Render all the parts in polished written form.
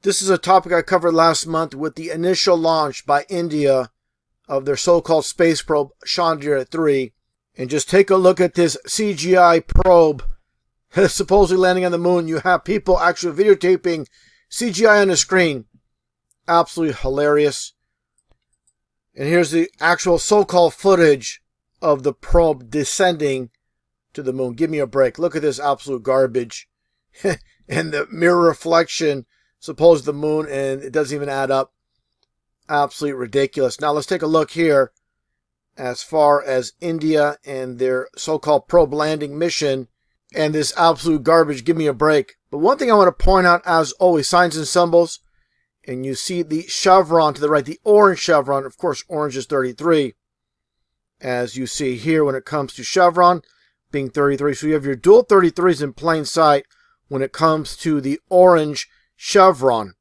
This is a topic I covered last month with the initial launch by India of their so-called space probe Chandrayaan-3. And just take a look at this CGI probe supposedly landing on the moon. You have people actually videotaping CGI on the screen. Absolutely hilarious. And here's the actual so-called footage of the probe descending to the moon. Give me a break. Look at this absolute garbage. And the mirror reflection, suppose the moon, and it doesn't even add up. Absolutely ridiculous. Now let's take a look here as far as India and their so-called probe landing mission and this absolute garbage. Give me a break. But one thing I want to point out, as always, signs and symbols. And you see the chevron to the right, the orange chevron. Of course, orange is 33. As you see here when it comes to chevron being 33. So you have your dual 33s in plain sight when it comes to the orange chevron.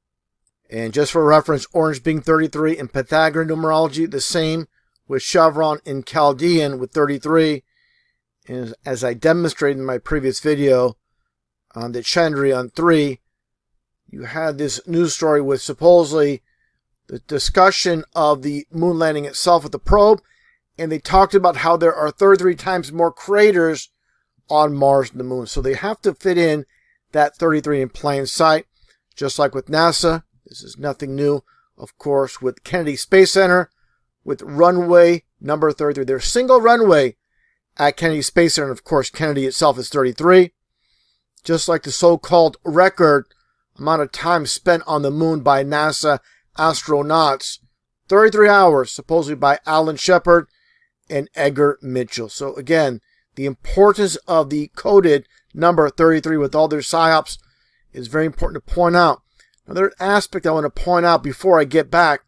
And just for reference, orange being 33 in Pythagorean numerology, the same with chevron in Chaldean with 33. And as I demonstrated in my previous video on the Chandrayaan-3, you had this news story with supposedly the discussion of the moon landing itself with the probe, and they talked about how there are 33 times more craters on Mars than the moon. So they have to fit in that 33 in plain sight, just like with NASA. This is nothing new, of course, with Kennedy Space Center, with runway number 33. There's a single runway at Kennedy Space Center, and of course, Kennedy itself is 33. Just like the so-called record amount of time spent on the moon by NASA astronauts, 33 hours, supposedly by Alan Shepard and Edgar Mitchell. So again, the importance of the coded number 33 with all their psyops is very important to point out. Another aspect I want to point out before I get back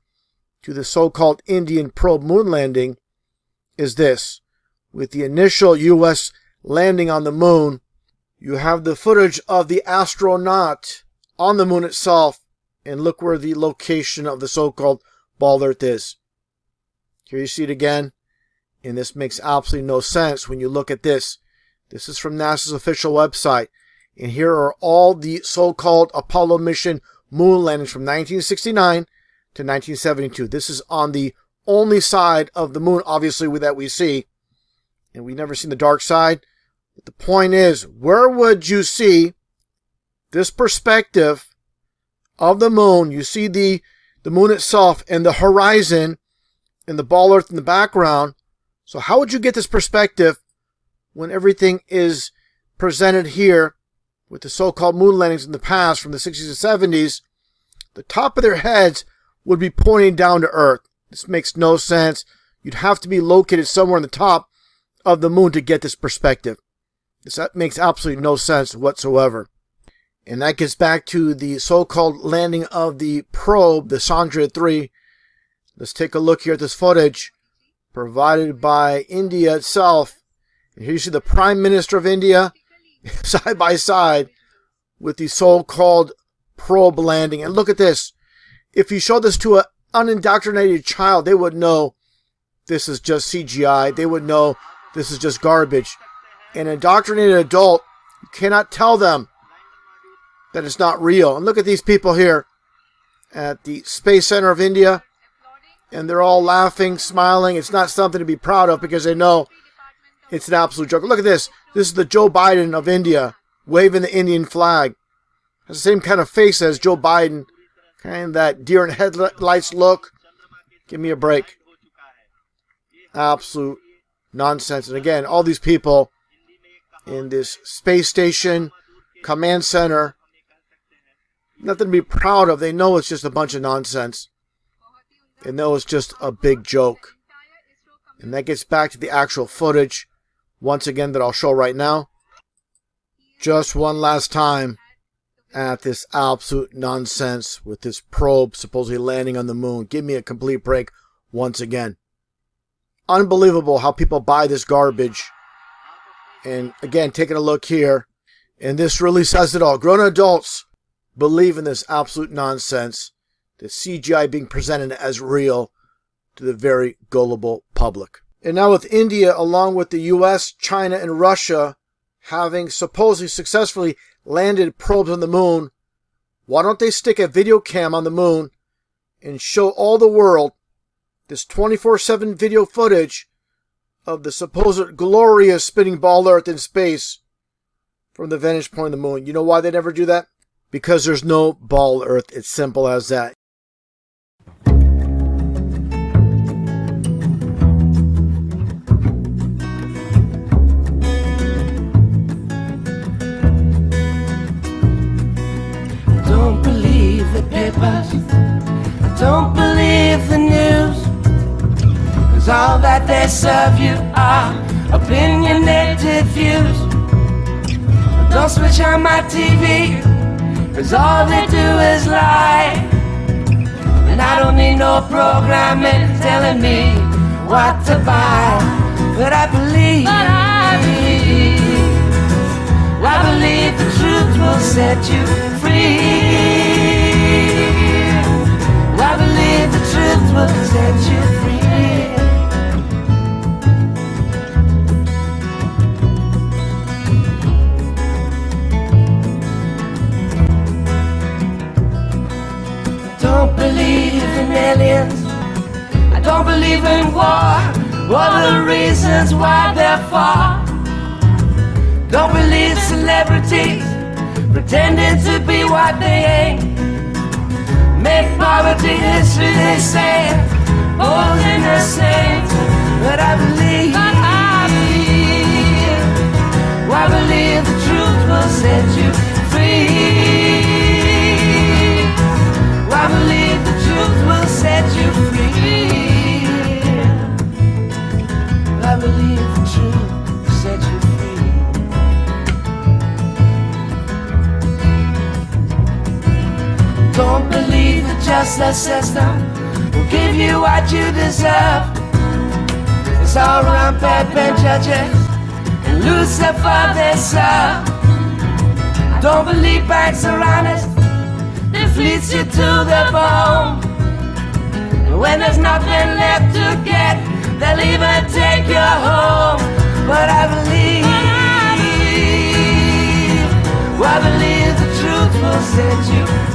to the so-called Indian probe moon landing is this. With the initial U.S. landing on the moon, you have the footage of the astronaut on the moon itself, and look where the location of the so-called bald earth is. Here you see it again, and this makes absolutely no sense when you look at this. This is from NASA's official website, and here are all the so-called Apollo mission moon landings from 1969 to 1972. This is on the only side of the moon, obviously, that we see, and we've never seen the dark side. But the point is, where would you see this perspective of the moon? You see the moon itself and the horizon and the ball earth in the background. So how would you get this perspective when everything is presented here with the so-called moon landings in the past from the 60s and 70s? The top of their heads would be pointing down to Earth. This makes no sense. You'd have to be located somewhere on the top of the moon to get this perspective. This makes absolutely no sense whatsoever. And that gets back to the so-called landing of the probe, the Chandrayaan-3. Let's take a look here at this footage provided by India itself. And here you see the Prime Minister of India side by side with the so-called probe landing. And look at this. If you show this to an unindoctrinated child, they would know this is just CGI. They would know this is just garbage. An indoctrinated adult, you cannot tell them that it's not real. And look at these people here at the Space Center of India, and they're all laughing, smiling. It's not something to be proud of because they know it's an absolute joke. Look at this. This is the Joe Biden of India waving the Indian flag. Has the same kind of face as Joe Biden, kind of that deer in headlights look. Give me a break. Absolute nonsense. And again, all these people in this space station command center, nothing to be proud of. They know it's just a bunch of nonsense. They know it's just a big joke. And that gets back to the actual footage, once again, that I'll show right now. Just one last time at this absolute nonsense with this probe supposedly landing on the moon. Give me a complete break once again. Unbelievable how people buy this garbage. And again, taking a look here, and this really says it all. Grown adults believe in this absolute nonsense, the CGI being presented as real to the very gullible public. And now with India, along with the US, China, and Russia having supposedly successfully landed probes on the moon, Why don't they stick a video cam on the moon and show all the world this 24/7 video footage of the supposed glorious spinning ball Earth in space from the vantage point of the moon? You know why they never do that? Because there's no ball Earth. It's simple as that. Don't believe the papers, I don't believe the news, 'cause all that they serve you are opinionated views. Don't switch on my TV, 'cause all they do is lie. And I don't need no programming telling me what to buy. But I believe the truth will set you free. I believe the truth will set you free. I don't believe in aliens, I don't believe in war, what are the reasons why they're for. Don't believe celebrities pretending to be what they ain't. Make poverty history, they say, posing as saints. But I believe the truth will set you free. I believe the truth will set you free. I believe the truth will set you free. Don't believe the justice system will give you what you deserve. It's all rampant judges and Lucifer they serve. Don't believe banks are honest, they fleece you to the bone. And when there's nothing left to get, they'll even take you home. But I believe the truth will set you free.